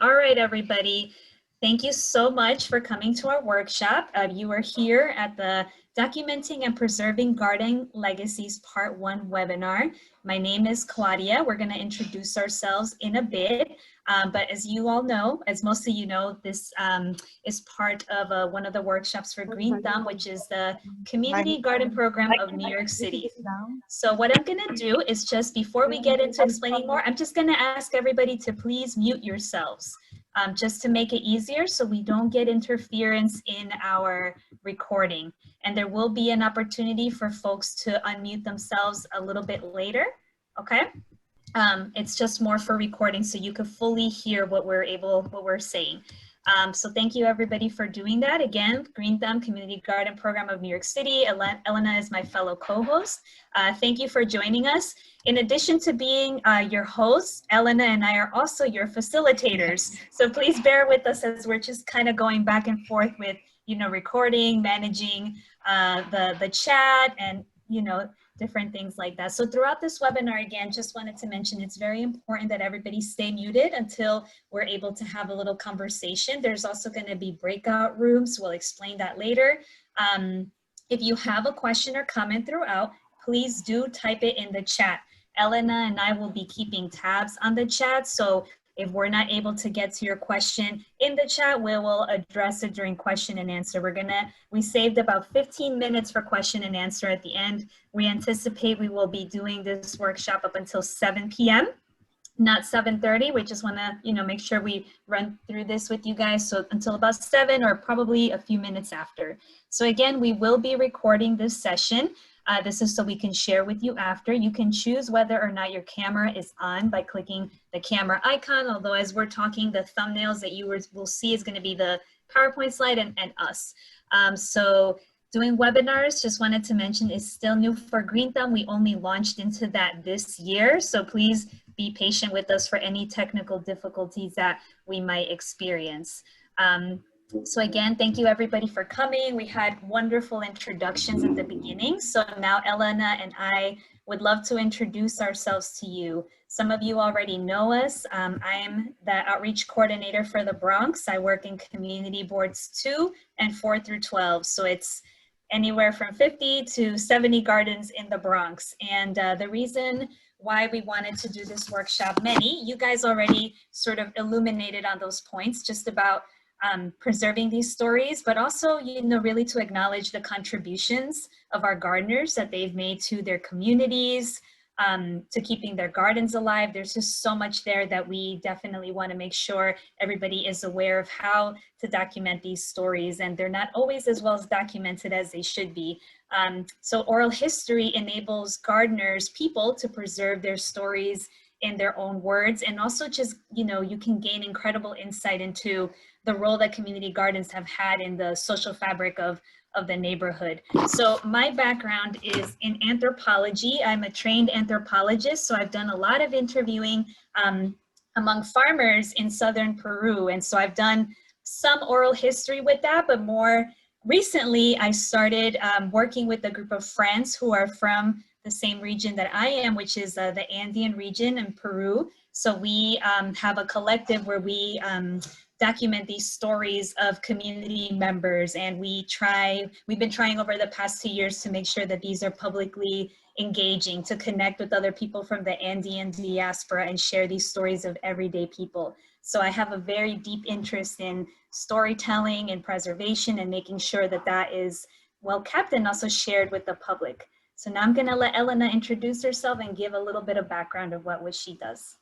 All right, everybody. Thank you so much for coming to our workshop. You are here at the Documenting and Preserving Garden Legacies Part 1 webinar. My name is Claudia. We're going to introduce ourselves in a bit. But as you all know, as most of you know, this is part of one of the workshops for GreenThumb, which is the community garden program of New York City. So what I'm going to do is just before we get into explaining more, I'm just going to ask everybody to please mute yourselves. Just to make it easier so we don't get interference in our recording. And there will be an opportunity for folks to unmute themselves a little bit later, okay? It's just more for recording so you can fully hear what we're saying. So thank you everybody for doing that. Again, GreenThumb Community Garden Program of New York City. Elena is my fellow co-host. Thank you for joining us. In addition to being your hosts, Elena and I are also your facilitators. So please bear with us as we're just kind of going back and forth with, recording, managing the chat and, different things like that. So throughout this webinar, again, just wanted to mention it's very important that everybody stay muted until we're able to have a little conversation. There's also going to be breakout rooms. We'll explain that later. If you have a question or comment throughout, please do type it in the chat. Elena and I will be keeping tabs on the chat. So if we're not able to get to your question in the chat, we will address it during question and answer. We saved about 15 minutes for question and answer at the end. We anticipate we will be doing this workshop up until 7 p.m. not 7:30. We just want to, make sure we run through this with you guys. So until about 7 or probably a few minutes after. So again, we will be recording this session. This is so we can share with you after. You can choose whether or not your camera is on by clicking the camera icon, although as we're talking, the thumbnails that you will see is going to be the PowerPoint slide and us. So doing webinars, just wanted to mention, is still new for GreenThumb. We only launched into that this year, so please be patient with us for any technical difficulties that we might experience. So again, thank you everybody for coming. We had wonderful introductions at the beginning. So now Elena and I would love to introduce ourselves to you. Some of you already know us. I'm the outreach coordinator for the Bronx. I work in community boards 2 and 4 through 12. So it's anywhere from 50 to 70 gardens in the Bronx. And the reason why we wanted to do this workshop, you guys already sort of illuminated on those points, just about preserving these stories, but also, really to acknowledge the contributions of our gardeners that they've made to their communities, to keeping their gardens alive. There's just so much there that we definitely want to make sure everybody is aware of how to document these stories, and they're not always as well as documented as they should be. So oral history enables gardeners, people, to preserve their stories in their own words, and also just, you can gain incredible insight into the role that community gardens have had in the social fabric of the neighborhood. So my background is in anthropology. I'm a trained anthropologist, so I've done a lot of interviewing among farmers in southern Peru. And so I've done some oral history with that, but more recently I started working with a group of friends who are from the same region that I am, which is the Andean region in Peru. So we have a collective where we document these stories of community members, and we've been trying over the past 2 years to make sure that these are publicly engaging, to connect with other people from the Andean diaspora and share these stories of everyday people. So I have a very deep interest in storytelling and preservation and making sure that that is well kept and also shared with the public. So now I'm going to let Elena introduce herself and give a little bit of background of what she does.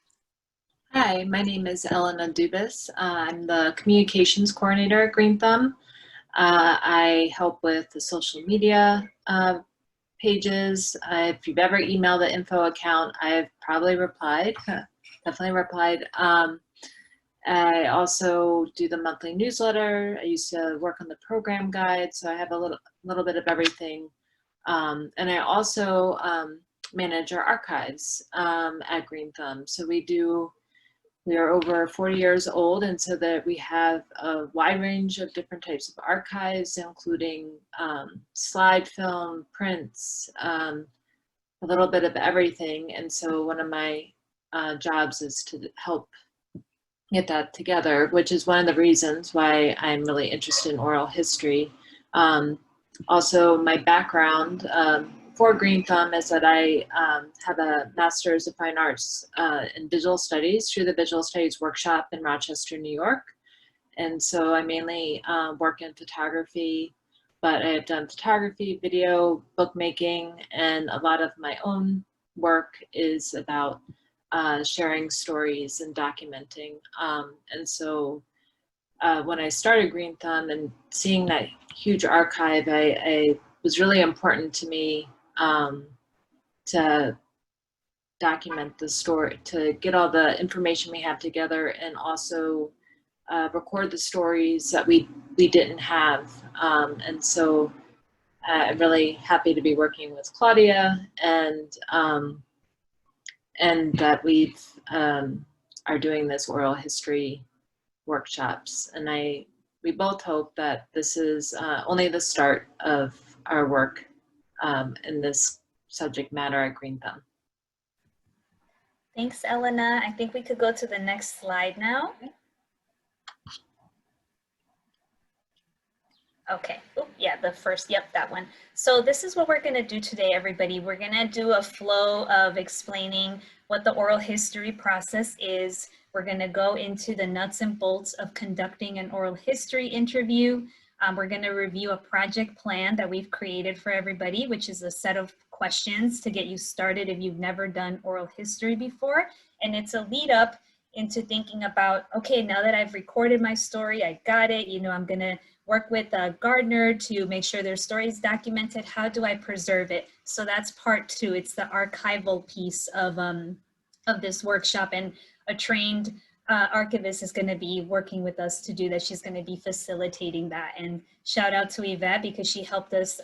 Hi, my name is Elena Dubas. I'm the communications coordinator at GreenThumb. I help with the social media pages. If you've ever emailed the info account, I've probably replied, definitely replied. I also do the monthly newsletter. I used to work on the program guide, so I have a little bit of everything. And I also manage our archives at GreenThumb. So we are over 40 years old, and so that we have a wide range of different types of archives, including slide film, prints, a little bit of everything. And so one of my jobs is to help get that together, which is one of the reasons why I'm really interested in oral history. Also, my background for GreenThumb is that I have a Master's of Fine Arts in Visual Studies through the Visual Studies Workshop in Rochester, New York. And so I mainly work in photography, but I have done photography, video, bookmaking, and a lot of my own work is about sharing stories and documenting. And so when I started GreenThumb and seeing that huge archive, I was really important to me to document the story, to get all the information we have together, and also record the stories that we didn't have. And so I'm really happy to be working with Claudia, and that we've are doing this oral history workshops. And we both hope that this is only the start of our work in this subject matter at GreenThumb. Thanks, Elena. I think we could go to the next slide now. Okay, oh, yeah, the first, yep, that one. So this is what we're gonna do today, everybody. We're gonna do a flow of explaining what the oral history process is. We're gonna go into the nuts and bolts of conducting an oral history interview. We're gonna review a project plan that we've created for everybody, which is a set of questions to get you started if you've never done oral history before. And it's a lead up into thinking about, okay, now that I've recorded my story, I got it, you know, I'm gonna work with a gardener to make sure their story is documented. How do I preserve it? So that's part two. It's the archival piece of this workshop, and a trained archivist is going to be working with us to do that. She's going to be facilitating that. And shout out to Yvette, because she helped us,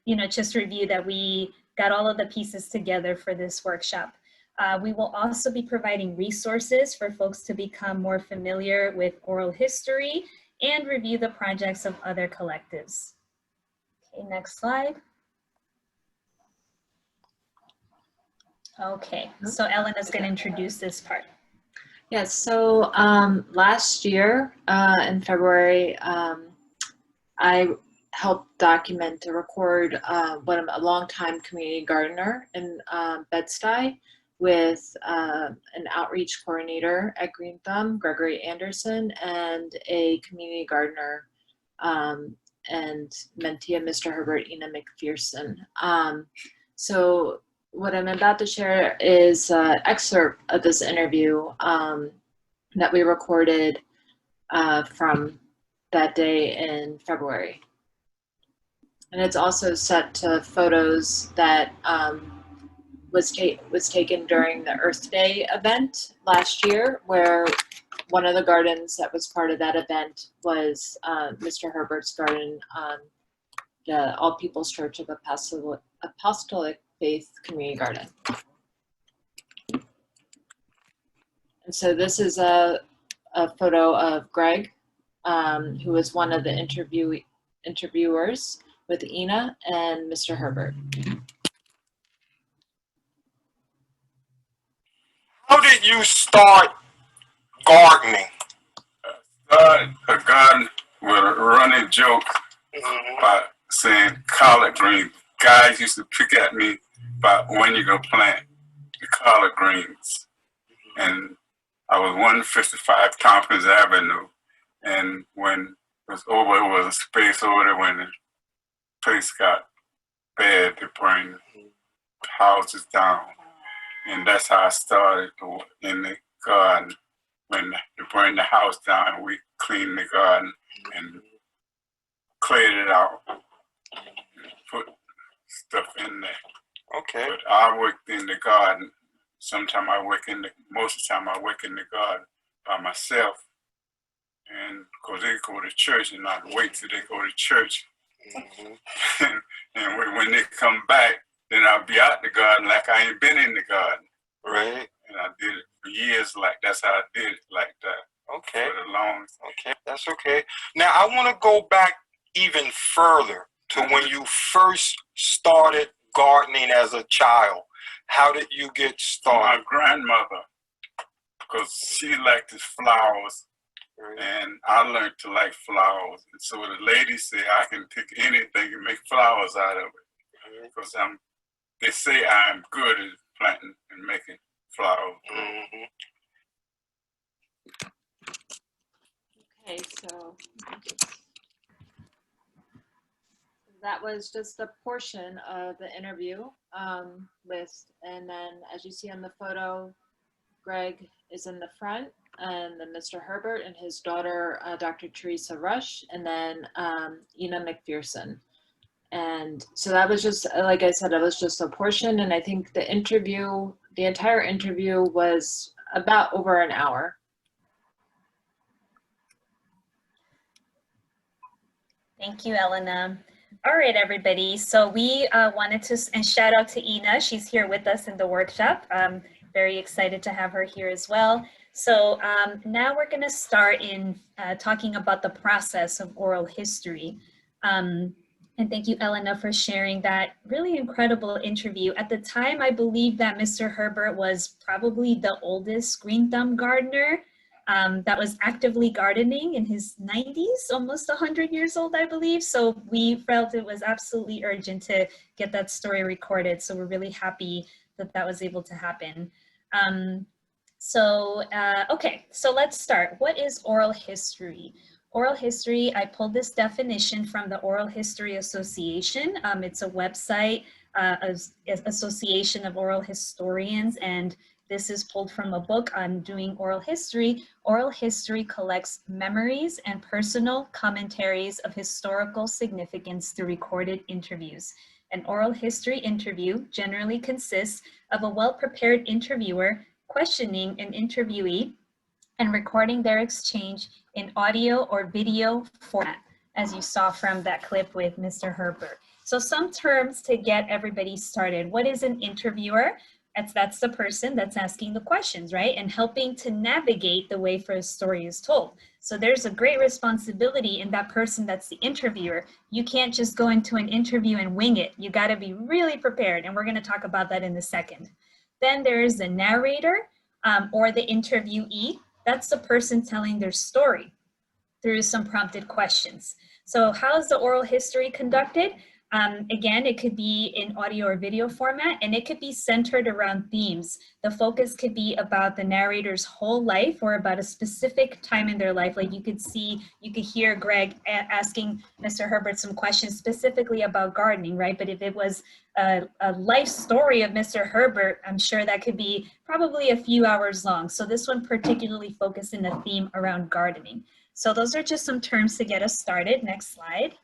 you know, just review that we got all of the pieces together for this workshop. We will also be providing resources for folks to become more familiar with oral history and review the projects of other collectives. Okay, next slide. Okay, so Elena's going to introduce this part. Yes, so last year in February, I helped document and record a longtime community gardener in Bed-Stuy with an outreach coordinator at GreenThumb, Gregory Anderson, and a community gardener and mentee of Mr. Herbert, Ina McPherson. So what I'm about to share is an excerpt of this interview that we recorded from that day in February. And it's also set to photos that was taken during the Earth Day event last year, where one of the gardens that was part of that event was Mr. Herbert's garden, the All People's Church of Apostolic Faith Community Garden. And so this is a photo of Greg, who was one of the interviewers with Ina and Mr. Herbert. How did you start gardening? Started a garden with a running joke about saying collard greens. Guys used to pick at me about when you're gonna plant the collard greens. And I was 155 Tompkins Avenue, and when it was over, it was a space over there. When the place got bad, they bring houses down. And that's how I started in the garden. When they burned the house down, we cleaned the garden and cleared it out and put stuff in there. Okay. But I worked in the garden. Sometimes I work most of the time I work in the garden by myself. And because they go to church and not wait till they go to church. And when they come back, then I'll be out the garden like I ain't been in the garden. Right. And I did it for years that's how I did it like that. Okay. For the longest. Okay, that's okay. Now I want to go back even further to when you first started gardening as a child. How did you get started? My grandmother because she liked the flowers, and I learned to like flowers. And so the lady said I can take anything and make flowers out of it, because they say I'm good at planting and making flowers. Okay, so that was just a portion of the interview and then as you see on the photo, Greg is in the front, and then Mr. Herbert and his daughter, Dr. Teresa Rush, and then Ina McPherson. And so that was just, like I said, it was just a portion, and I think the entire interview was about over an hour. Thank you, Elena. All right, everybody. So we wanted to, and shout out to Ina. She's here with us in the workshop. Very excited to have her here as well. So now we're going to start in talking about the process of oral history. And thank you, Elena, for sharing that really incredible interview. At the time, I believe that Mr. Herbert was probably the oldest GreenThumb gardener that was actively gardening in his 90s, almost 100 years old, I believe. So we felt it was absolutely urgent to get that story recorded. So we're really happy that that was able to happen. Okay, so let's start. What is oral history? Oral history, I pulled this definition from the Oral History Association. It's a website, Association of Oral Historians, and this is pulled from a book on doing oral history. Oral history collects memories and personal commentaries of historical significance through recorded interviews. An oral history interview generally consists of a well-prepared interviewer questioning an interviewee and recording their exchange in audio or video format, as you saw from that clip with Mr. Herbert. So some terms to get everybody started. What is an interviewer? That's the person that's asking the questions, right? And helping to navigate the way for a story is told. So there's a great responsibility in that person that's the interviewer. You can't just go into an interview and wing it. You gotta be really prepared, and we're gonna talk about that in a second. Then there is the narrator or the interviewee. That's the person telling their story through some prompted questions. So how is the oral history conducted? Again, it could be in audio or video format, and it could be centered around themes. The focus could be about the narrator's whole life or about a specific time in their life. Like you could hear Greg asking Mr. Herbert some questions specifically about gardening, right? But if it was a life story of Mr. Herbert, I'm sure that could be probably a few hours long. So this one particularly focused in a theme around gardening. So those are just some terms to get us started. Next slide.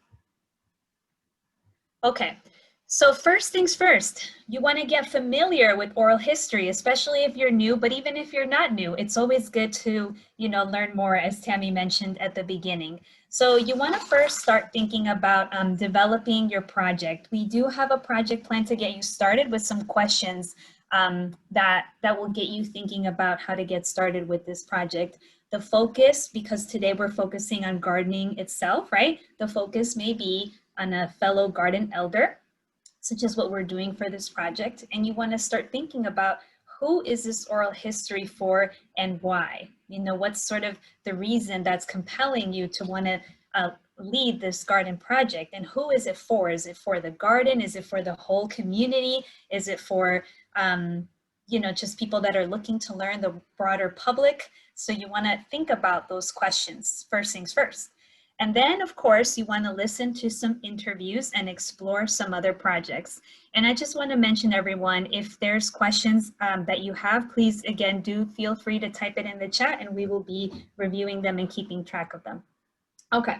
Okay, so first things first, you want to get familiar with oral history, especially if you're new, but even if you're not new, it's always good to, learn more, as Tammy mentioned at the beginning. So you want to first start thinking about developing your project. We do have a project plan to get you started with some questions that will get you thinking about how to get started with this project. The focus, because today we're focusing on gardening itself, right? The focus may be on a fellow garden elder, such as what we're doing for this project. And you want to start thinking about who is this oral history for and why? What's sort of the reason that's compelling you to want to lead this garden project, and who is it for? Is it for the garden? Is it for the whole community? Is it for, just people that are looking to learn, the broader public? So you want to think about those questions, first things first. And then, of course, you want to listen to some interviews and explore some other projects. And I just want to mention, everyone, if there's questions that you have, please, again, do feel free to type it in the chat, and we will be reviewing them and keeping track of them. Okay,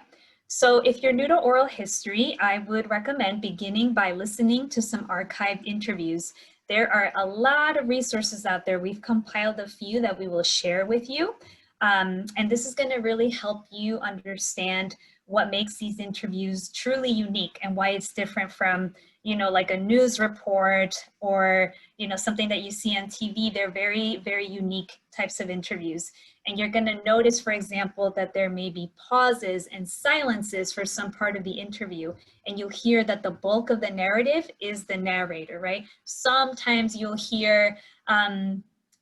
so if you're new to oral history, I would recommend beginning by listening to some archived interviews. There are a lot of resources out there. We've compiled a few that we will share with you. And this is going to really help you understand what makes these interviews truly unique and why it's different from, like a news report or, something that you see on TV. They're very, very unique types of interviews. And you're going to notice, for example, that there may be pauses and silences for some part of the interview. And you'll hear that the bulk of the narrative is the narrator, right? Sometimes you'll hear,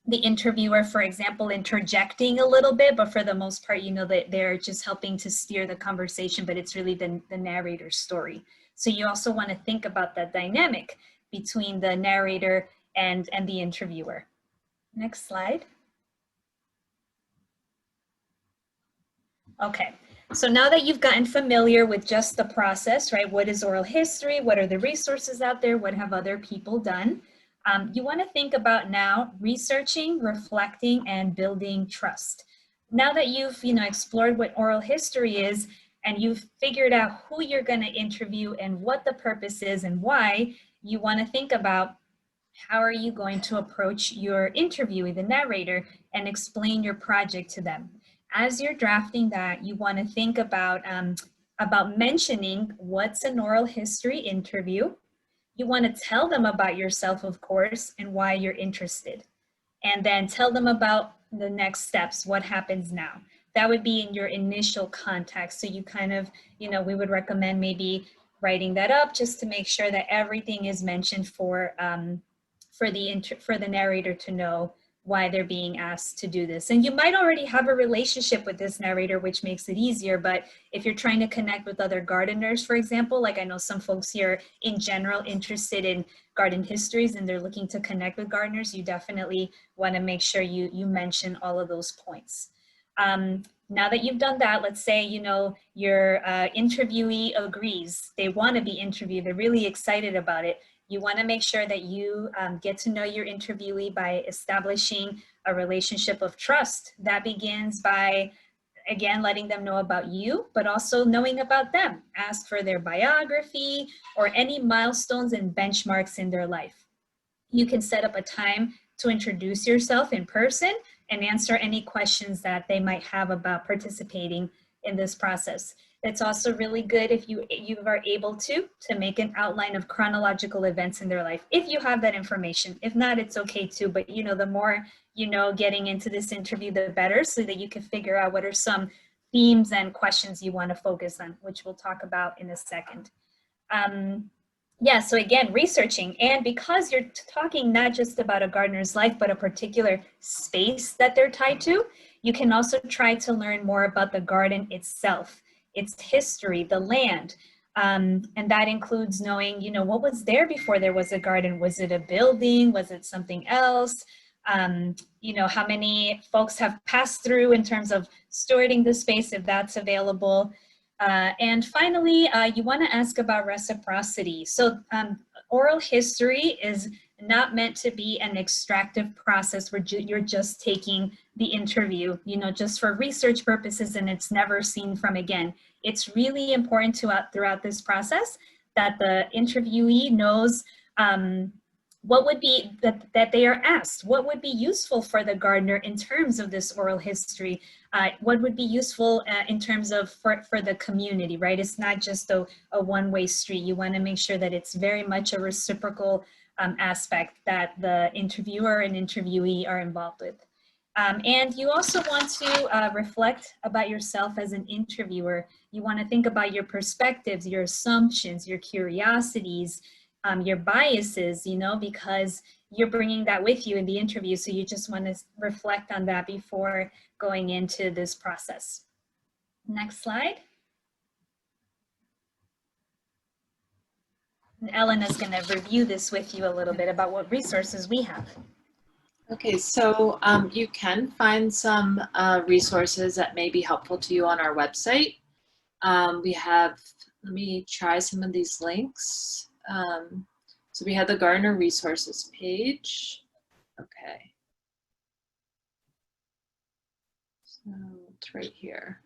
the interviewer, for example, interjecting a little bit, but for the most part, you know, that they're just helping to steer the conversation, but it's really the narrator's story. So you also want to think about that dynamic between the narrator and the interviewer. Next slide. Okay, so now that you've gotten familiar with just the process, right? What is oral history? What are the resources out there? What have other people done? You want to think about now researching, reflecting, and building trust. Now that you've explored what oral history is, and you've figured out who you're going to interview and what the purpose is and why, you want to think about how are you going to approach your interviewee, the narrator, and explain your project to them. As you're drafting that, you want to think about mentioning what's an oral history interview. You want to tell them about yourself, of course, and why you're interested. And then tell them about the next steps, what happens now. That would be in your initial context. So you kind of, we would recommend maybe writing that up just to make sure that everything is mentioned for the narrator to know why they're being asked to do this. And you might already have a relationship with this narrator, which makes it easier. But if you're trying to connect with other gardeners, for example, like I know some folks here in general interested in garden histories and they're looking to connect with gardeners, you definitely want to make sure you mention all of those points. Now that you've done that, let's say, your interviewee agrees, they want to be interviewed, they're really excited about it. You want to make sure that you get to know your interviewee by establishing a relationship of trust. That begins by, again, letting them know about you, but also knowing about them. Ask for their biography or any milestones and benchmarks in their life. You can set up a time to introduce yourself in person and answer any questions that they might have about participating in this process. It's also really good if you are able to make an outline of chronological events in their life, if you have that information. If not, it's okay too, but the more getting into this interview, the better, so that you can figure out what are some themes and questions you want to focus on, which we'll talk about in a second. Yeah, so again, researching, and because you're talking not just about a gardener's life, but a particular space that they're tied to, you can also try to learn more about the garden itself, its history, the land, and that includes knowing, what was there before there was a garden? Was it a building? Was it something else? How many folks have passed through in terms of stewarding the space, if that's available. And finally, you want to ask about reciprocity. So oral history is not meant to be an extractive process where you're just taking the interview, just for research purposes, and it's never seen from again. It's really important throughout this process that the interviewee knows what would be that they are asked, what would be useful for the gardener in terms of this oral history, what would be useful in terms of for the community, right? It's not just a one-way street. You want to make sure that it's very much a reciprocal aspect that the interviewer and interviewee are involved with. And you also want to reflect about yourself as an interviewer. You want to think about your perspectives, your assumptions, your curiosities, your biases, because you're bringing that with you in the interview. So you just want to reflect on that before going into this process. Next slide. And Elena's going to review this with you a little bit about what resources we have. Okay, so you can find some resources that may be helpful to you on our website. We have, let me try some of these links. So we have the Gardener Resources page. Okay. So it's right here.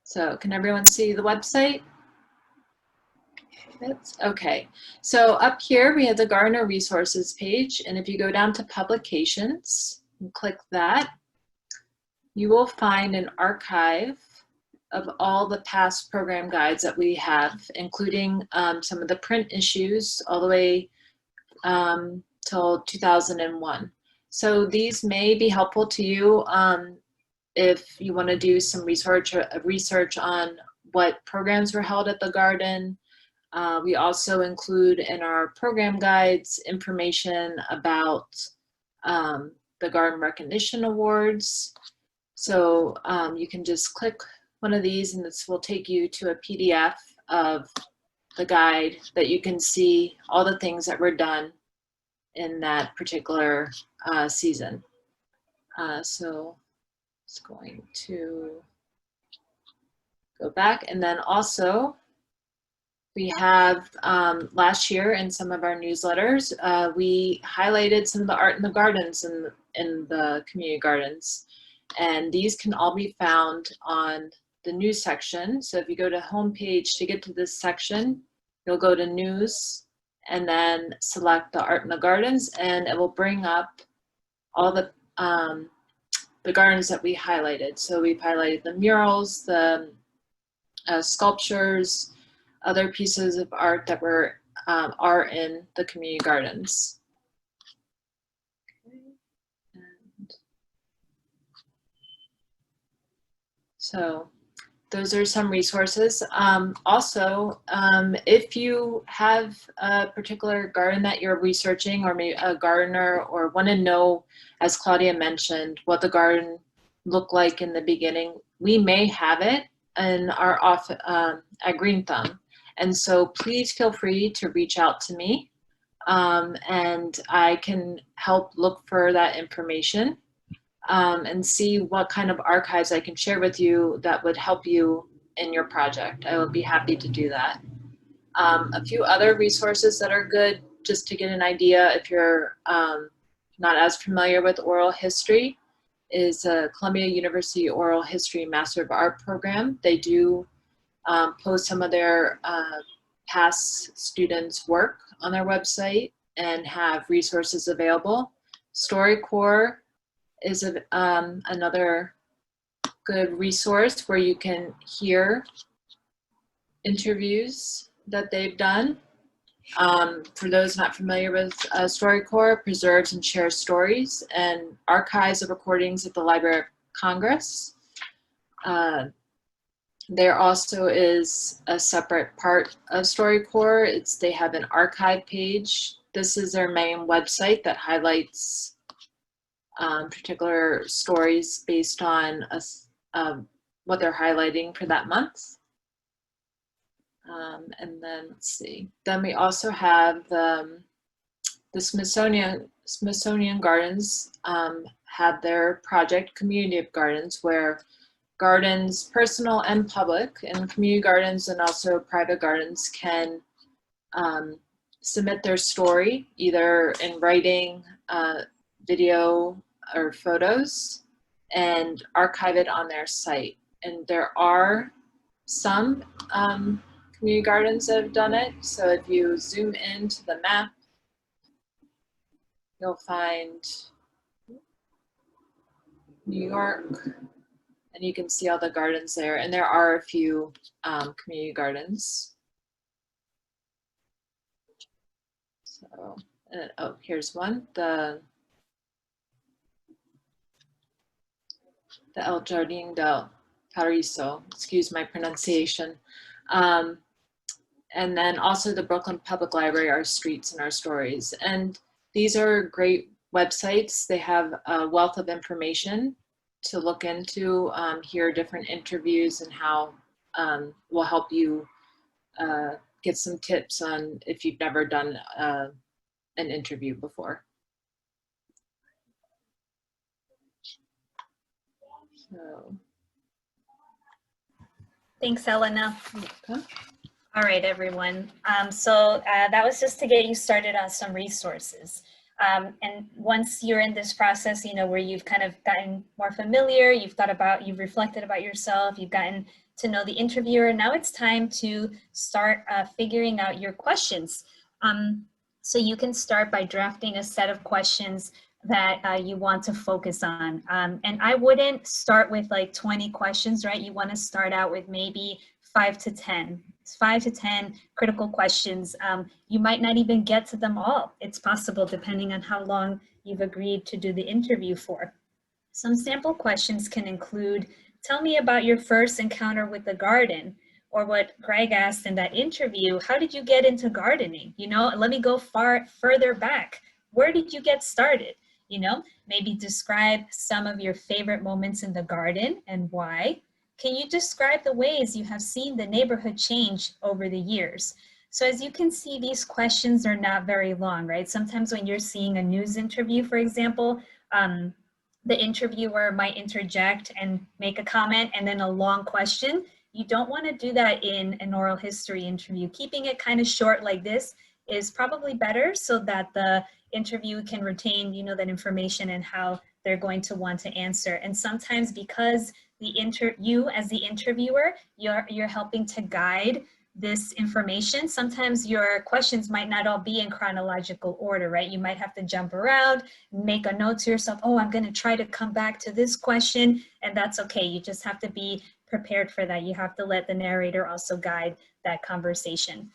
So can everyone see the website? Okay, so up here we have the Gardener Resources page, and if you go down to Publications and click that, you will find an archive of all the past program guides that we have, including some of the print issues all the way till 2001. So these may be helpful to you if you want to do some research on what programs were held at the garden, We also include in our program guides information about the Garden Recognition Awards. So you can just click one of these and this will take you to a PDF of the guide that you can see all the things that were done in that particular season. So it's going to go back, and then also we have last year in some of our newsletters, we highlighted some of the art in the gardens in the community gardens, and these can all be found on the news section. So if you go to homepage to get to this section, you'll go to news and then select the art in the gardens, and it will bring up all the gardens that we highlighted. So we've highlighted the murals, the sculptures, other pieces of art that were are in the community gardens. And so those are some resources. Also, if you have a particular garden that you're researching, or maybe a gardener, or want to know, as Claudia mentioned, what the garden looked like in the beginning, we may have it in our office at GreenThumb. And so please feel free to reach out to me, and I can help look for that information and see what kind of archives I can share with you that would help you in your project. I would be happy to do that. A few other resources that are good, just to get an idea if you're not as familiar with oral history, is Columbia University Oral History Master of Art program. They do post some of their past students' work on their website and have resources available. StoryCorps is another good resource where you can hear interviews that they've done. For those not familiar with StoryCorps, preserves and shares stories and archives of recordings at the Library of Congress. There also is a separate part of StoryCorps. They have an archive page. This is their main website that highlights particular stories based on what they're highlighting for that month. And then let's see. Then we also have the Smithsonian Gardens have their project Community of Gardens, where gardens, personal and public, and community gardens and also private gardens can submit their story either in writing, video, or photos, and archive it on their site. And there are some community gardens that have done it. So if you zoom into the map, you'll find New York, and you can see all the gardens there. And there are a few community gardens. So, oh, here's one, the El Jardín del Paraíso, excuse my pronunciation. And then also the Brooklyn Public Library, Our Streets and Our Stories. And these are great websites. They have a wealth of information to look into, hear different interviews, and how will help you get some tips on if you've never done an interview before. So. Thanks, Elena. Okay. All right, everyone. So that was just to get you started on some resources. And once you're in this process, you know, where you've kind of gotten more familiar, you've reflected about yourself, you've gotten to know the interviewer, now it's time to start figuring out your questions. So you can start by drafting a set of questions that you want to focus on. And I wouldn't start with like 20 questions, right? You want to start out with maybe 5 to 10 critical questions. You might not even get to them all. It's possible, depending on how long you've agreed to do the interview for. Some sample questions can include, tell me about your first encounter with the garden, or what Greg asked in that interview, how did you get into gardening? You know, let me go further back. Where did you get started? You know, maybe describe some of your favorite moments in the garden and why. Can you describe the ways you have seen the neighborhood change over the years? So as you can see, these questions are not very long, right? Sometimes when you're seeing a news interview, for example, the interviewer might interject and make a comment and then a long question. You don't want to do that in an oral history interview. Keeping it kind of short like this is probably better so that the interview can retain, you know, that information and how they're going to want to answer. And sometimes because you as the interviewer, you're helping to guide this information. Sometimes your questions might not all be in chronological order, right? You might have to jump around, make a note to yourself, oh, I'm going to try to come back to this question, and that's okay. You just have to be prepared for that. You have to let the narrator also guide that conversation.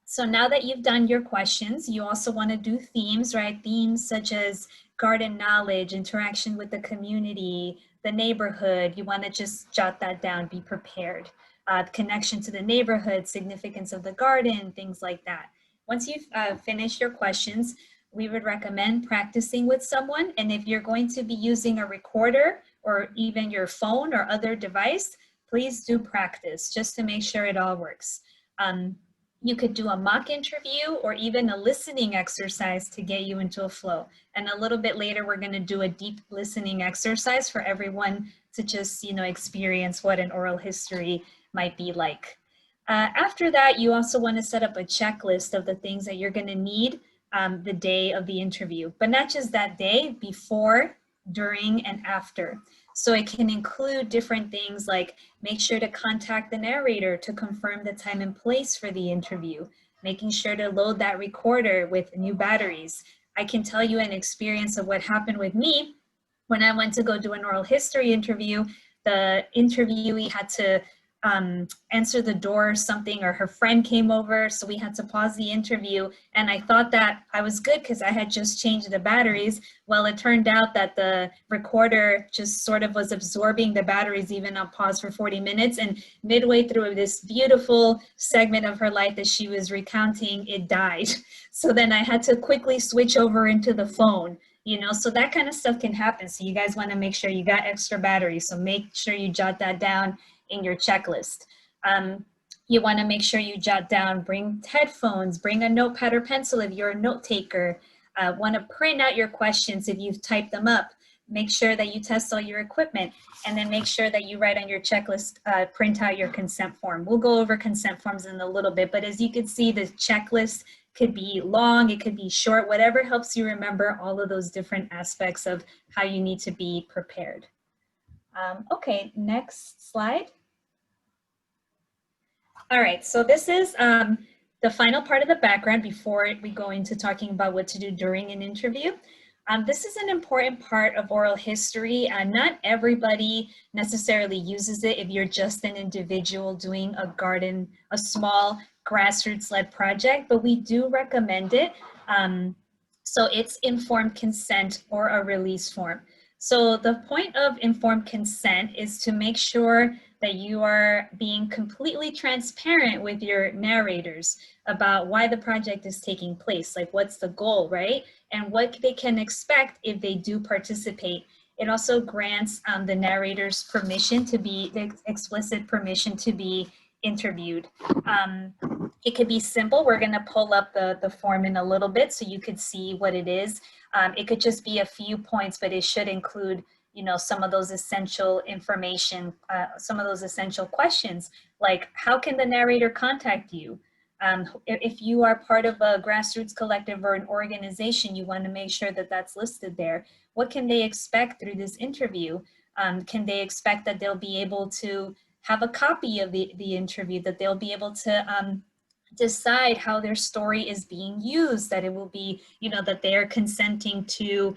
So now that you've done your questions, you also want to do themes, right? Themes such as garden knowledge, interaction with the community, the neighborhood. You want to just jot that down, be prepared. Connection to the neighborhood, significance of the garden, things like that. Once you've finished your questions, we would recommend practicing with someone. And if you're going to be using a recorder or even your phone or other device, please do practice just to make sure it all works. You could do a mock interview or even a listening exercise to get you into a flow. And a little bit later, we're going to do a deep listening exercise for everyone to just, you know, experience what an oral history might be like. After that, you also want to set up a checklist of the things that you're going to need the day of the interview, but not just that day, before, during, and after. So it can include different things like make sure to contact the narrator to confirm the time and place for the interview, making sure to load that recorder with new batteries. I can tell you an experience of what happened with me when I went to go do an oral history interview. The interviewee had to answer the door or something, or her friend came over, so we had to pause the interview, and I thought that I was good because I had just changed the batteries. Well, it turned out that the recorder just sort of was absorbing the batteries even on pause for 40 minutes, and midway through this beautiful segment of her life that she was recounting, it died. So then I had to quickly switch over into the phone. You know, so that kind of stuff can happen. So you guys want to make sure you got extra batteries. So make sure you jot that down in your checklist. You want to make sure you jot down, bring headphones, bring a notepad or pencil if you're a note taker. Want to print out your questions if you've typed them up. Make sure that you test all your equipment, and then make sure that you write on your checklist, print out your consent form. We'll go over consent forms in a little bit, but as you can see, the checklist could be long, it could be short, whatever helps you remember all of those different aspects of how you need to be prepared. Okay, next slide. All right, so this is the final part of the background before we go into talking about what to do during an interview. This is an important part of oral history. Not everybody necessarily uses it if you're just an individual doing a garden, a small grassroots-led project, but we do recommend it. So it's informed consent or a release form. So the point of informed consent is to make sure that you are being completely transparent with your narrators about why the project is taking place, like what's the goal, right? And what they can expect if they do participate. It also grants the narrators permission to be, the explicit permission to be interviewed. It could be simple. We're gonna pull up the form in a little bit so you could see what it is. It could just be a few points, but it should include, you know, some of those essential information, some of those essential questions, like how can the narrator contact you? If you are part of a grassroots collective or an organization, you want to make sure that that's listed there. What can they expect through this interview? Can they expect that they'll be able to have a copy of the interview, that they'll be able to decide how their story is being used, that it will be, you know, that they're consenting to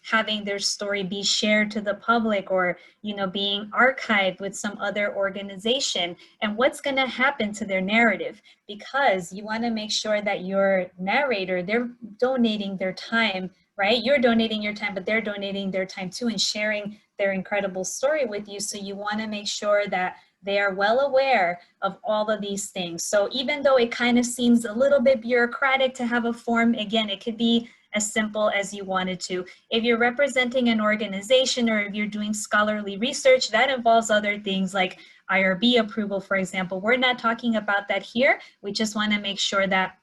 having their story be shared to the public, or, you know, being archived with some other organization, and what's going to happen to their narrative, because you want to make sure that your narrator, they're donating their time, right? You're donating your time, but they're donating their time too and sharing their incredible story with you. So you want to make sure that they are well aware of all of these things. So even though it kind of seems a little bit bureaucratic to have a form, again, it could be as simple as you wanted to. If you're representing an organization or if you're doing scholarly research, that involves other things like IRB approval, for example. We're not talking about that here. We just want to make sure that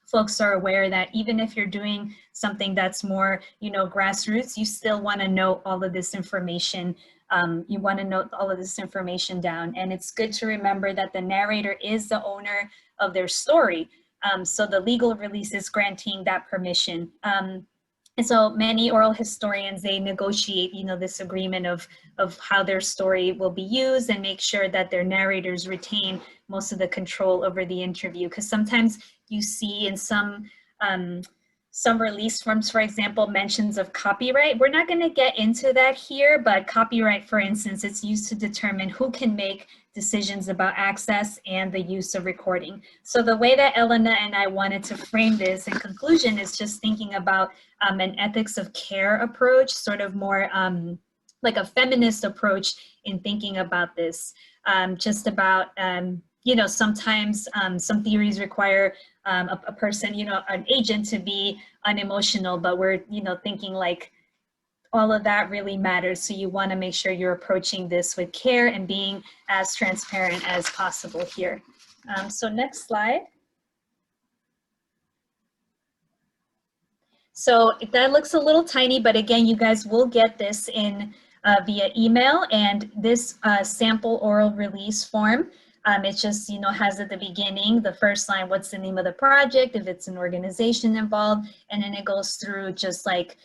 folks are aware that even if you're doing something that's more, grassroots, you still want to know all of this information. You want to note all of this information down. And it's good to remember that the narrator is the owner of their story. So the legal release is granting that permission. And so many oral historians, they negotiate, this agreement of how their story will be used and make sure that their narrators retain most of the control over the interview. Because sometimes you see in some release forms, for example, mentions of copyright. We're not going to get into that here, but copyright, for instance, it's used to determine who can make decisions about access and the use of recording. So the way that Elena and I wanted to frame this in conclusion is just thinking about an ethics of care approach, sort of more like a feminist approach in thinking about this, just about, sometimes some theories require a person, an agent to be unemotional, but we're, thinking like all of that really matters. So you want to make sure you're approaching this with care and being as transparent as possible here. So next slide. So that looks a little tiny, but again, you guys will get this in via email, and this sample oral release form. It just, has at the beginning, the first line, what's the name of the project, if it's an organization involved, and then it goes through just like,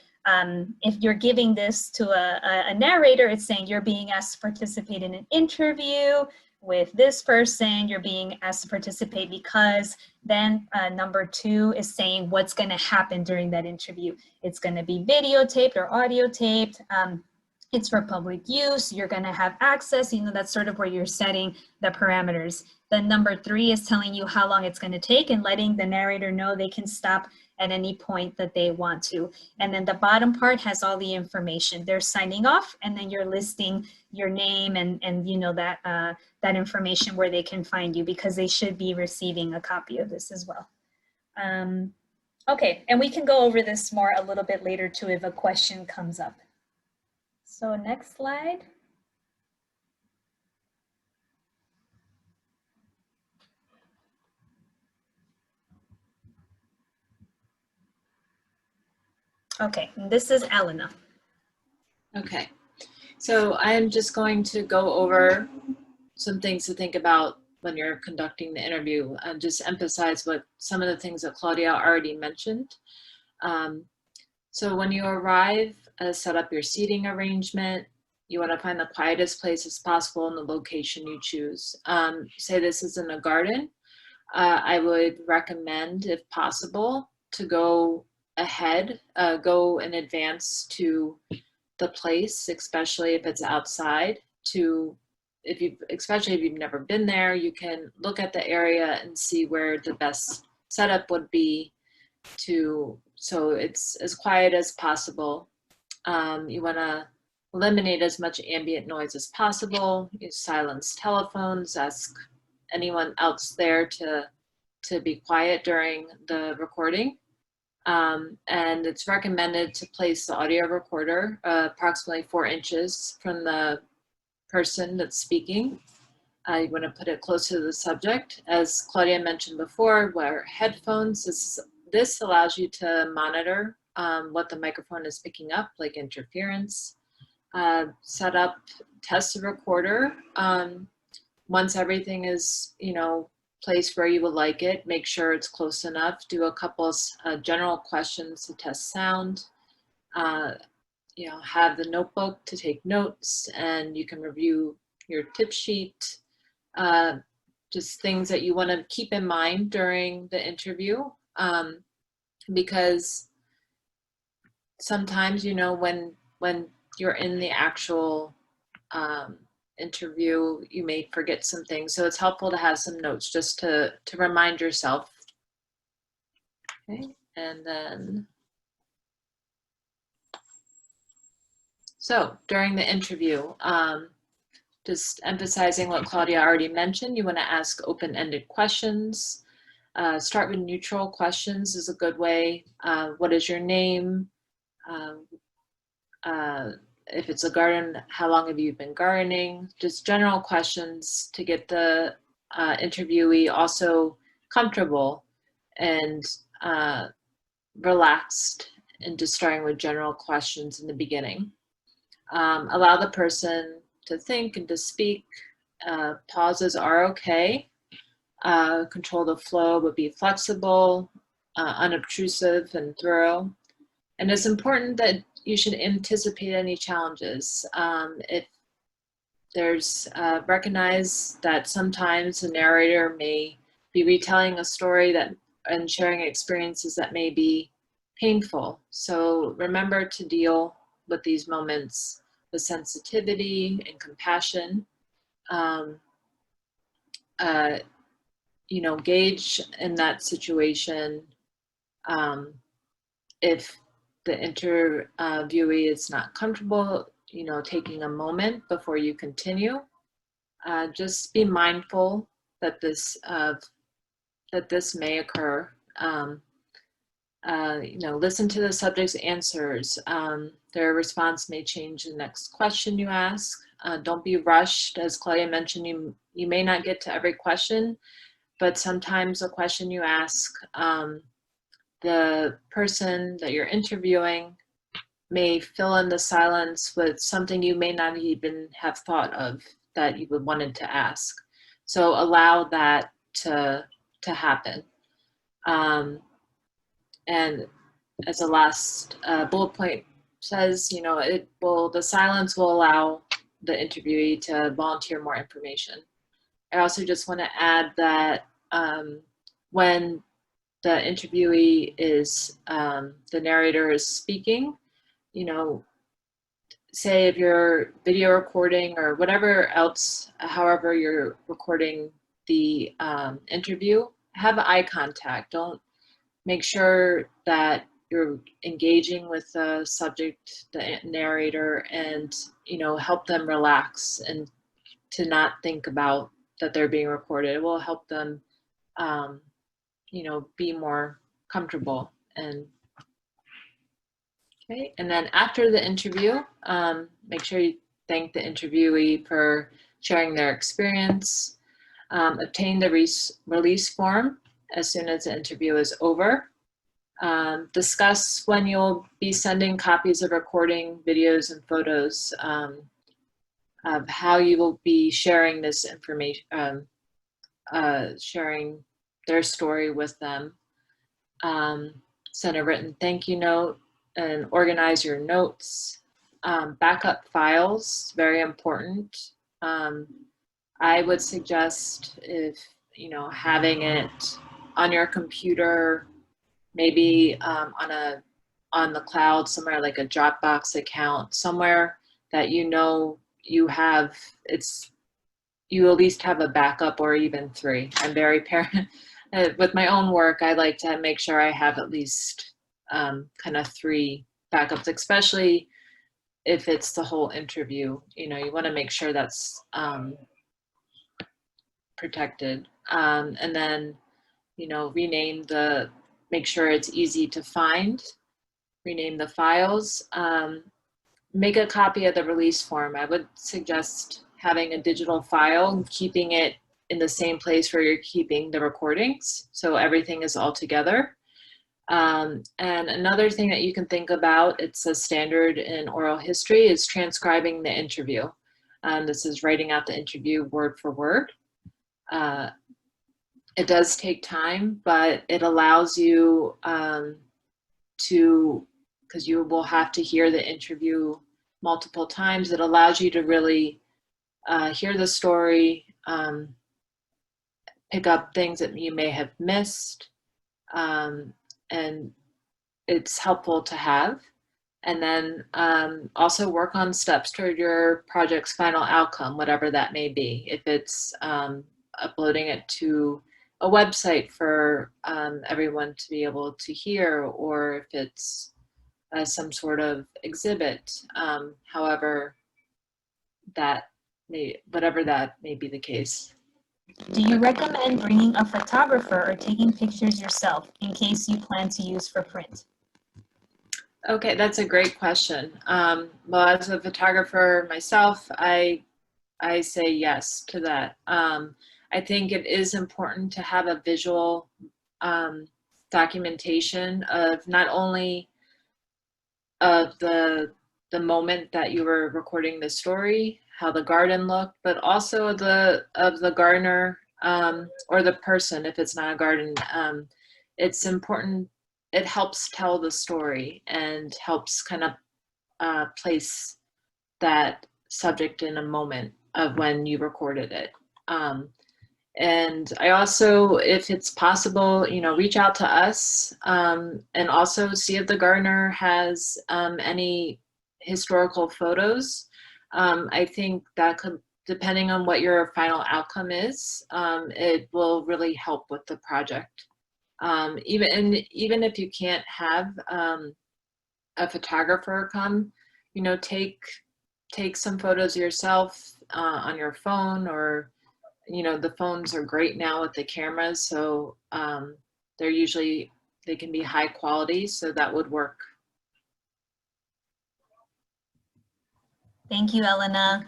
if you're giving this to a narrator, it's saying you're being asked to participate in an interview with this person, you're being asked to participate because, then number 2 is saying what's going to happen during that interview. It's going to be videotaped or audio taped. It's for public use. You're going to have access. That's sort of where you're setting the parameters. Then number 3 is telling you how long it's going to take and letting the narrator know they can stop at any point that they want to. And then the bottom part has all the information. They're signing off, and then you're listing your name and that information where they can find you, because they should be receiving a copy of this as well. Okay, and we can go over this more a little bit later too if a question comes up. So next slide. Okay, and this is Elena. Okay, so I'm just going to go over some things to think about when you're conducting the interview and just emphasize what some of the things that Claudia already mentioned. So when you arrive, set up your seating arrangement. You want to find the quietest place as possible in the location you choose. Say this is in a garden. I would recommend, if possible, to go ahead, go in advance to the place, especially if it's outside, especially if you've never been there, you can look at the area and see where the best setup would be so it's as quiet as possible. You want to eliminate as much ambient noise as possible. You silence telephones, ask anyone else there to be quiet during the recording. And it's recommended to place the audio recorder approximately 4 inches from the person that's speaking. You want to put it close to the subject. As Claudia mentioned before, wear headphones. This allows you to monitor what the microphone is picking up, like interference. Set up, test the recorder. Once everything is, placed where you would like it, make sure it's close enough. Do a couple of general questions to test sound. Have the notebook to take notes, and you can review your tip sheet. Just things that you want to keep in mind during the interview, because sometimes, when you're in the actual interview, you may forget some things. So it's helpful to have some notes just to remind yourself. Okay, and then, so during the interview, Just emphasizing what Claudia already mentioned, you want to ask open-ended questions. Start with neutral questions is a good way. What is your name? If it's a garden, how long have you been gardening? Just general questions to get the interviewee also comfortable and relaxed, and just starting with general questions in the beginning. Allow the person to think and to speak. Pauses are okay. Control the flow, but be flexible, unobtrusive, and thorough. And it's important that you should anticipate any challenges. If there's recognize that sometimes the narrator may be retelling a story that and sharing experiences that may be painful. So remember to deal with these moments with sensitivity and compassion. You know, gauge in that situation if the interviewee is not comfortable, you know, taking a moment before you continue. Just be mindful that this may occur. You know, listen to the subject's answers. Their response may change the next question you ask. Don't be rushed. As Claudia mentioned, you may not get to every question, but sometimes a question you ask, the person that you're interviewing may fill in the silence with something you may not even have thought of that you would wanted to ask. So allow that to happen. And as a last bullet point says, you know, the silence will allow the interviewee to volunteer more information. I also just want to add that when the interviewee is, the narrator is speaking, you know, say if you're video recording or whatever else, however you're recording the interview, have eye contact. Don't make sure that you're engaging with the subject, the narrator, and, you know, help them relax and to not think about that they're being recorded. It will help them, you know, be more comfortable. And okay, and then after the interview, make sure you thank the interviewee for sharing their experience. Obtain the release form as soon as the interview is over. Discuss when you'll be sending copies of recording, videos, and photos of how you will be sharing this information, sharing their story with them. Send a written thank you note and organize your notes. Backup files, very important. I would suggest, if you know, having it on your computer, maybe on the cloud somewhere, like a Dropbox account, somewhere that you know you have, you at least have a backup, or even 3. I'm very with my own work, I like to make sure I have at least kind of 3 backups, especially if it's the whole interview. You know, you want to make sure that's protected. And then, you know, make sure it's easy to find, rename the files. Make a copy of the release form. I would suggest having a digital file and keeping it in the same place where you're keeping the recordings, so everything is all together. And another thing that you can think about, it's a standard in oral history, is transcribing the interview. This is writing out the interview word for word. It does take time, but it allows you because you will have to hear the interview multiple times, it allows you to really hear the story, pick up things that you may have missed, and it's helpful to have. And then also work on steps toward your project's final outcome, whatever that may be. If it's uploading it to a website for everyone to be able to hear, or if it's some sort of exhibit, however that whatever that may be the case. Do you recommend bringing a photographer or taking pictures yourself in case you plan to use for print? Okay, that's a great question. Well, as a photographer myself, I say yes to that. I think it is important to have a visual documentation of not only of the moment that you were recording the story, how the garden looked, but also of the gardener or the person if it's not a garden. It's important. It helps tell the story and helps kind of place that subject in a moment of when you recorded it. And I also, if it's possible, reach out to us and also see if the gardener has any historical photos. I think that could, depending on what your final outcome is, it will really help with the project. Even if you can't have a photographer come, take some photos yourself on your phone, or the phones are great now with the cameras, so they can be high quality, so that would work. Thank you, Elena.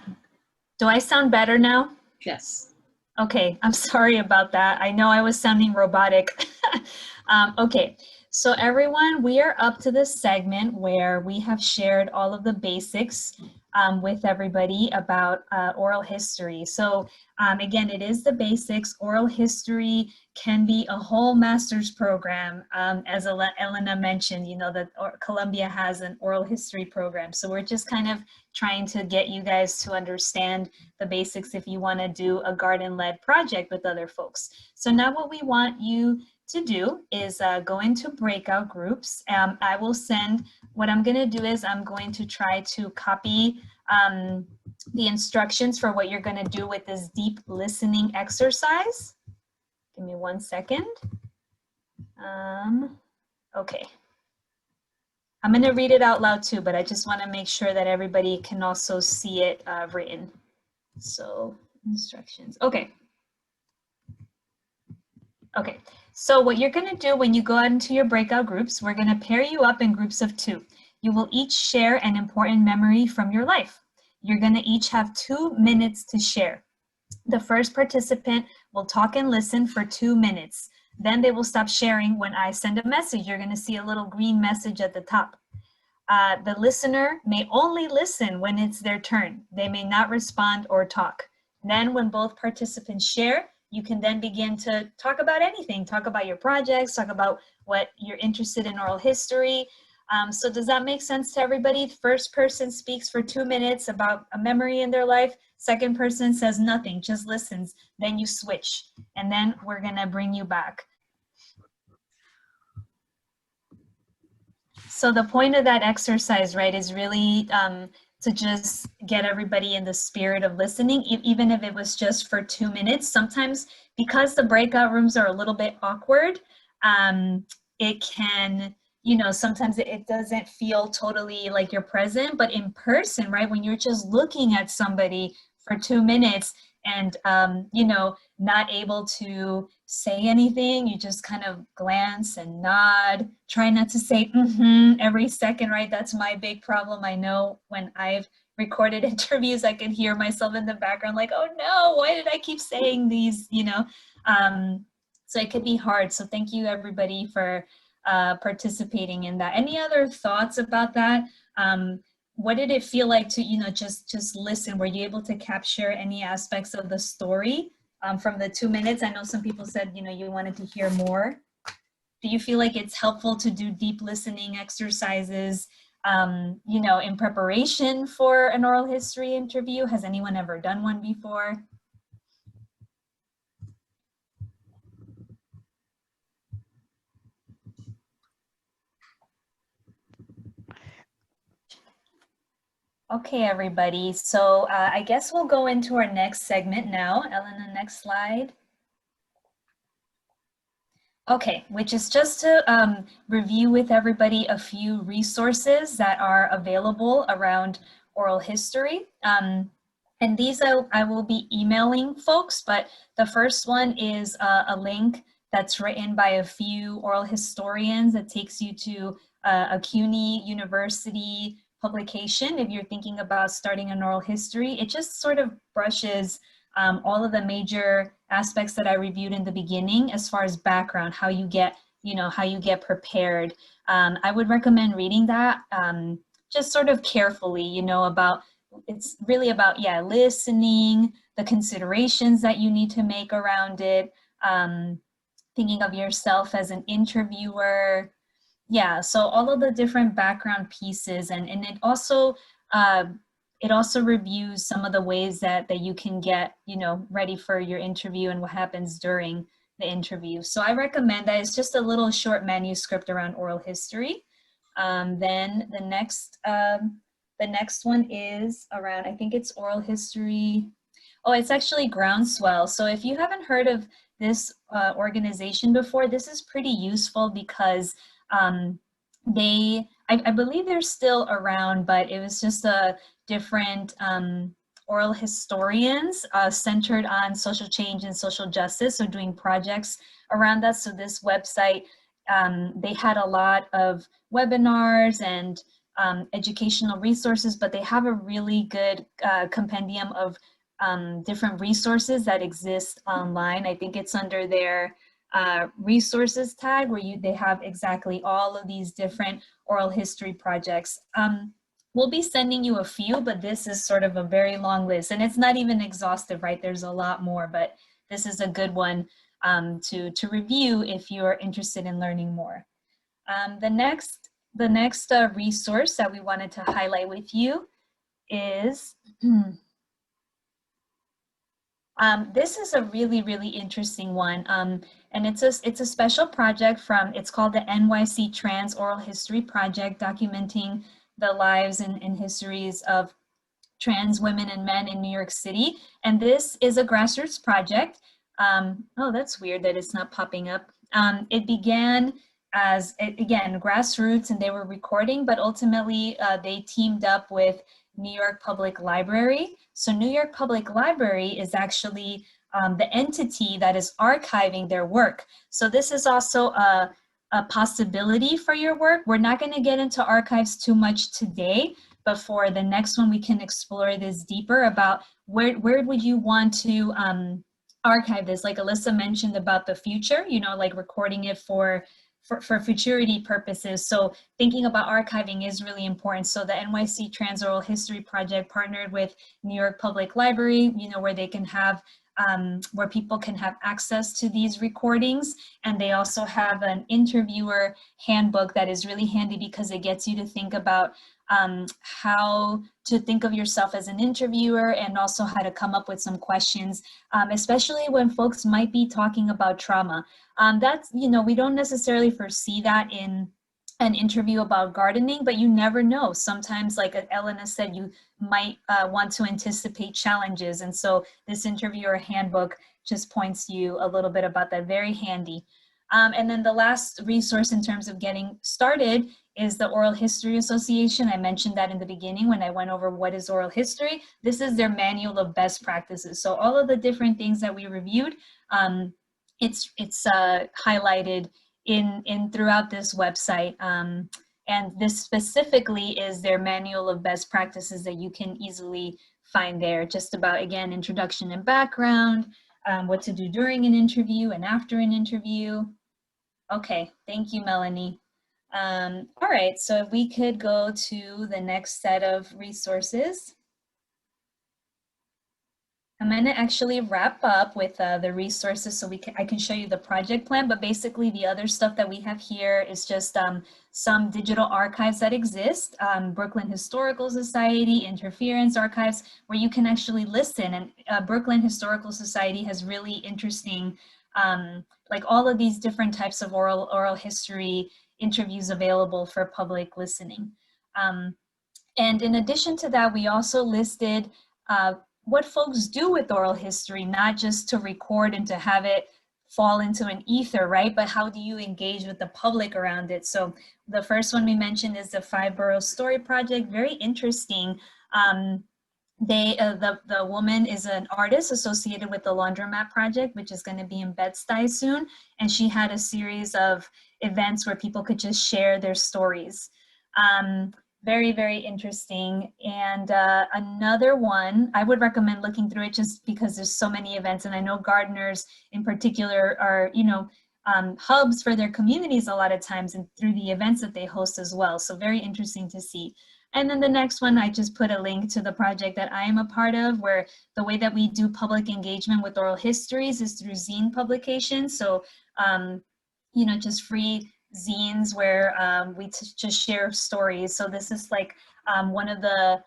Do I sound better now? Yes. Okay, I'm sorry about that. I know I was sounding robotic. Okay, so everyone, we are up to this segment where we have shared all of the basics with everybody about oral history. So again, it is the basics. Oral history can be a whole master's program. As Elena mentioned, that Columbia has an oral history program. So we're just kind of trying to get you guys to understand the basics if you want to do a garden-led project with other folks. So now what we want you to do is go into breakout groups. I will send, what I'm going to do is I'm going to try to copy the instructions for what you're going to do with this deep listening exercise. Give me 1 second. Okay. I'm going to read it out loud too, but I just want to make sure that everybody can also see it written. So instructions. Okay. Okay. So what you're going to do when you go out into your breakout groups, we're going to pair you up in groups of 2. You will each share an important memory from your life. You're going to each have 2 minutes to share. The first participant will talk and listen for 2 minutes. Then they will stop sharing when I send a message. You're going to see a little green message at the top. The listener may only listen when it's their turn. They may not respond or talk. Then when both participants share, you can then begin to talk about anything. Talk about your projects, talk about what you're interested in oral history. So does that make sense to everybody? First person speaks for 2 minutes about a memory in their life. Second person says nothing, just listens. Then you switch, and then we're gonna bring you back. So the point of that exercise, right, is really to just get everybody in the spirit of listening, even if it was just for 2 minutes. Sometimes, because the breakout rooms are a little bit awkward, it can, sometimes it doesn't feel totally like you're present, but in person, right, when you're just looking at somebody for 2 minutes and, not able to say anything, you just kind of glance and nod, try not to say every second, right? That's my big problem. I know when I've recorded interviews, I can hear myself in the background like, oh no, why did I keep saying these, so it could be hard. So thank you everybody for participating in that. Any other thoughts about that? What did it feel like to, just listen? Were you able to capture any aspects of the story from the 2 minutes? I know some people said, you wanted to hear more. Do you feel like it's helpful to do deep listening exercises, in preparation for an oral history interview? Has anyone ever done one before? Okay, everybody. So I guess we'll go into our next segment now. Elena, next slide. Okay, which is just to review with everybody a few resources that are available around oral history. And And these I will be emailing folks, but the first one is a link that's written by a few oral historians that takes you to a CUNY University publication. If you're thinking about starting an oral history, it just sort of brushes all of the major aspects that I reviewed in the beginning as far as background, how you get, how you get prepared. I would recommend reading that just sort of carefully, about, it's really about, listening, the considerations that you need to make around it, thinking of yourself as an interviewer. Yeah, so all of the different background pieces, and it also reviews some of the ways that you can get, ready for your interview and what happens during the interview. So I recommend that. It's just a little short manuscript around oral history. Then the next one is around, I think it's oral history. Oh, it's actually Groundswell. So if you haven't heard of this organization before, this is pretty useful because I believe they're still around, but it was just a different oral historians centered on social change and social justice, so doing projects around that. So this website, they had a lot of webinars and educational resources, but they have a really good compendium of different resources that exist online. I think it's under their resources tag where they have exactly all of these different oral history projects. We'll be sending you a few, but this is sort of a very long list, and it's not even exhaustive, right? There's a lot more, but this is a good one to review if you're interested in learning more. The next resource that we wanted to highlight with you is this is a really, really interesting one, and it's a special project it's called the NYC Trans Oral History Project, documenting the lives and histories of trans women and men in New York City. And this is a grassroots project. Oh, that's weird that it's not popping up. It began as, again, grassroots, and they were recording, but ultimately they teamed up with New York Public Library. So New York Public Library is actually the entity that is archiving their work. So this is also a possibility for your work. We're not going to get into archives too much today, but for the next one, we can explore this deeper about where would you want to archive this? Like Alyssa mentioned about the future, like recording it for futurity purposes. So thinking about archiving is really important. So the NYC Trans Oral History Project partnered with New York Public Library, where they can have, where people can have access to these recordings. And they also have an interviewer handbook that is really handy because it gets you to think about how to think of yourself as an interviewer, and also how to come up with some questions, especially when folks might be talking about trauma. That's, we don't necessarily foresee that in an interview about gardening, but you never know. Sometimes, like Elena said, you might want to anticipate challenges. And so this interviewer handbook just points you a little bit about that. Very handy. And then the last resource in terms of getting started is the Oral History Association. I mentioned that in the beginning when I went over what is oral history. This is their manual of best practices. So all of the different things that we reviewed, it's highlighted in throughout this website. And this specifically is their manual of best practices that you can easily find there, just about, again, introduction and background, what to do during an interview and after an interview. Okay, thank you, Melanie. All right, so if we could go to the next set of resources. I'm going to actually wrap up with the resources so I can show you the project plan, but basically the other stuff that we have here is just some digital archives that exist, Brooklyn Historical Society, Interference Archives, where you can actually listen. And Brooklyn Historical Society has really interesting, like all of these different types of oral history interviews available for public listening. And in addition to that, we also listed what folks do with oral history, not just to record and to have it fall into an ether, right? But how do you engage with the public around it? So the first one we mentioned is the 5 Borough Story Project. Very interesting. the woman is an artist associated with the Laundromat Project, which is going to be in Bed-Stuy soon. And she had a series of events where people could just share their stories. Very, very interesting. And another one, I would recommend looking through it just because there's so many events. And I know gardeners in particular are, you know, hubs for their communities a lot of times and through the events that they host as well. So very interesting to see. And then the next one, I just put a link to the project that I am a part of, where the way that we do public engagement with oral histories is through zine publication. So, you know, just free zines where we just share stories. So this is like one of the,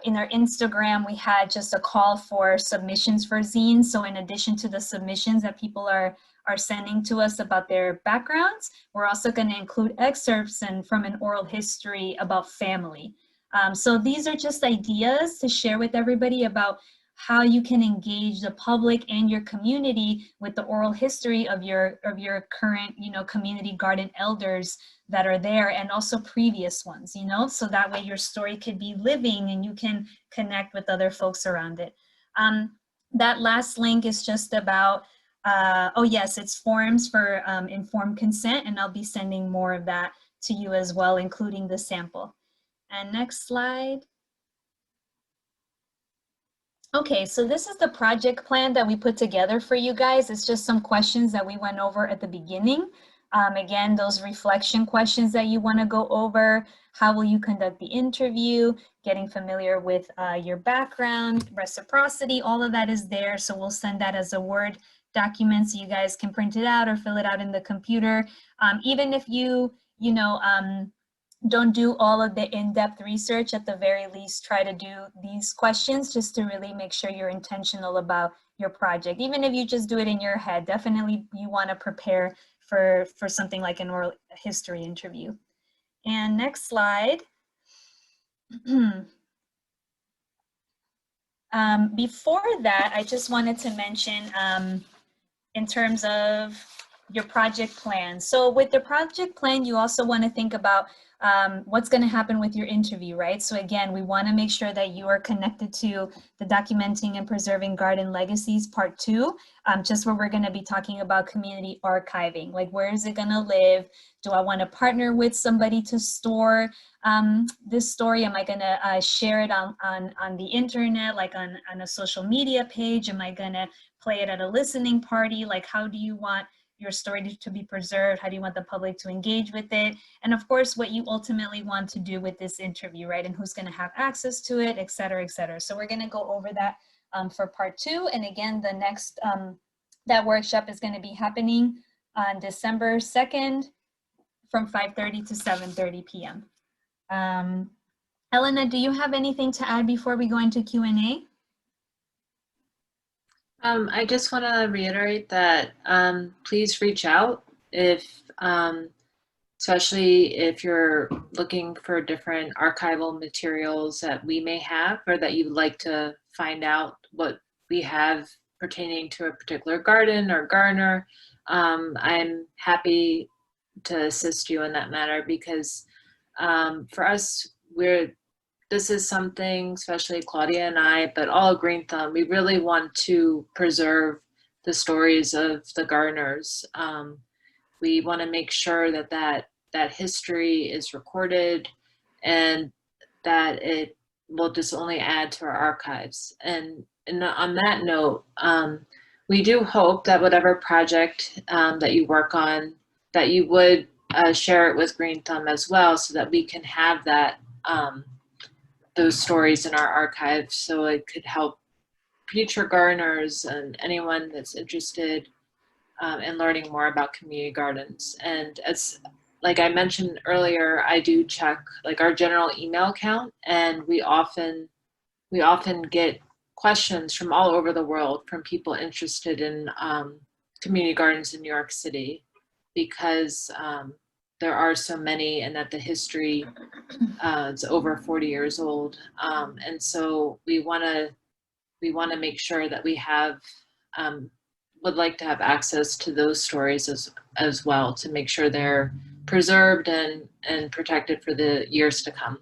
in our Instagram, we had just a call for submissions for zines. So in addition to the submissions that people are sending to us about their backgrounds, we're also going to include excerpts from an oral history about family. So these are just ideas to share with everybody about how you can engage the public and your community with the oral history of your current, you know, community garden elders that are there, and also previous ones, you know, so that way your story could be living and you can connect with other folks around it. That last link is just about oh yes, it's forms for informed consent, and I'll be sending more of that to you as well, including the sample. And next slide. Okay, so this is the project plan that we put together for you guys. It's just some questions that we went over at the beginning. Again, those reflection questions that you want to go over. How will you conduct the interview? Getting familiar with your background, reciprocity, all of that is there. So we'll send that as a Word document so you guys can print it out or fill it out in the computer. Even if you don't do all of the in-depth research, at the very least try to do these questions just to really make sure you're intentional about your project. Even if you just do it in your head, definitely you want to prepare for something like an oral history interview. And next slide. Before that, I just wanted to mention in terms of your project plan. So with the project plan, you also want to think about what's going to happen with your interview, right? So again, we want to make sure that you are connected to the Documenting and Preserving Garden Legacies Part 2, just where we're going to be talking about community archiving. Like, where is it going to live? Do I want to partner with somebody to store this story? Am I going to share it on the internet, like on a social media page? Am I going to play it at a listening party? Like, how do you want your story to be preserved? How do you want the public to engage with it? And of course, what you ultimately want to do with this interview, right? And who's going to have access to it, et cetera, et cetera. So we're going to go over that for part 2. And again, the next, that workshop is going to be happening on December 2nd from 5:30 to 7:30 p.m. Elena, do you have anything to add before we go into Q&A? I just want to reiterate that please reach out if, especially if you're looking for different archival materials that we may have, or that you'd like to find out what we have pertaining to a particular garden or gardener. I'm happy to assist you in that matter, because for us, this is something, especially Claudia and I, but all of GreenThumb, we really want to preserve the stories of the gardeners. We want to make sure that history is recorded, and that it will just only add to our archives. And on that note, we do hope that whatever project that you work on, that you would share it with GreenThumb as well, so that we can have that those stories in our archives, so it could help future gardeners and anyone that's interested in learning more about community gardens. And as like I mentioned earlier, I do check like our general email account, and we often get questions from all over the world from people interested in community gardens in New York City, because there are so many, and that the history is over 40 years old. And so we want to make sure that we have, would like to have access to those stories as well, to make sure they're preserved and protected for the years to come.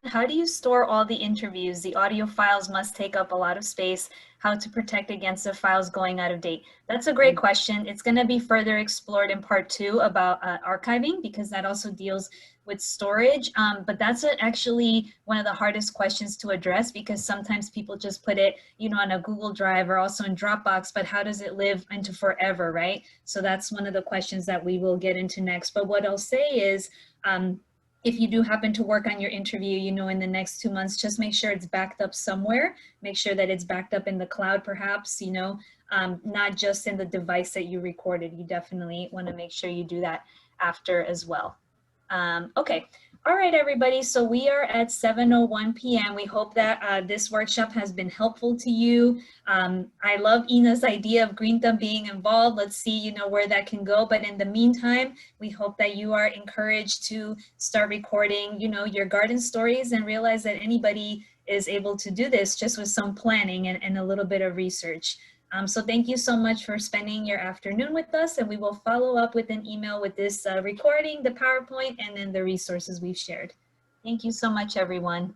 How do you store all the interviews? The audio files must take up a lot of space. How to protect against the files going out of date? That's a great question. It's going to be further explored in part 2 about archiving, because that also deals with storage. But that's actually one of the hardest questions to address, because sometimes people just put it, you know, on a Google Drive or also in Dropbox, but how does it live into forever, right? So that's one of the questions that we will get into next. But what I'll say is, if you do happen to work on your interview, you know, in the next 2 months, just make sure it's backed up somewhere. Make sure that it's backed up in the cloud, perhaps, you know, not just in the device that you recorded. You definitely want to make sure you do that after as well. Okay. All right, everybody. So we are at 7:01 p.m. We hope that this workshop has been helpful to you. I love Ina's idea of GreenThumb being involved. Let's see, you know, where that can go. But in the meantime, we hope that you are encouraged to start recording, you know, your garden stories, and realize that anybody is able to do this just with some planning and a little bit of research. So thank you so much for spending your afternoon with us, and we will follow up with an email with this recording, the PowerPoint, and then the resources we've shared. Thank you so much, everyone.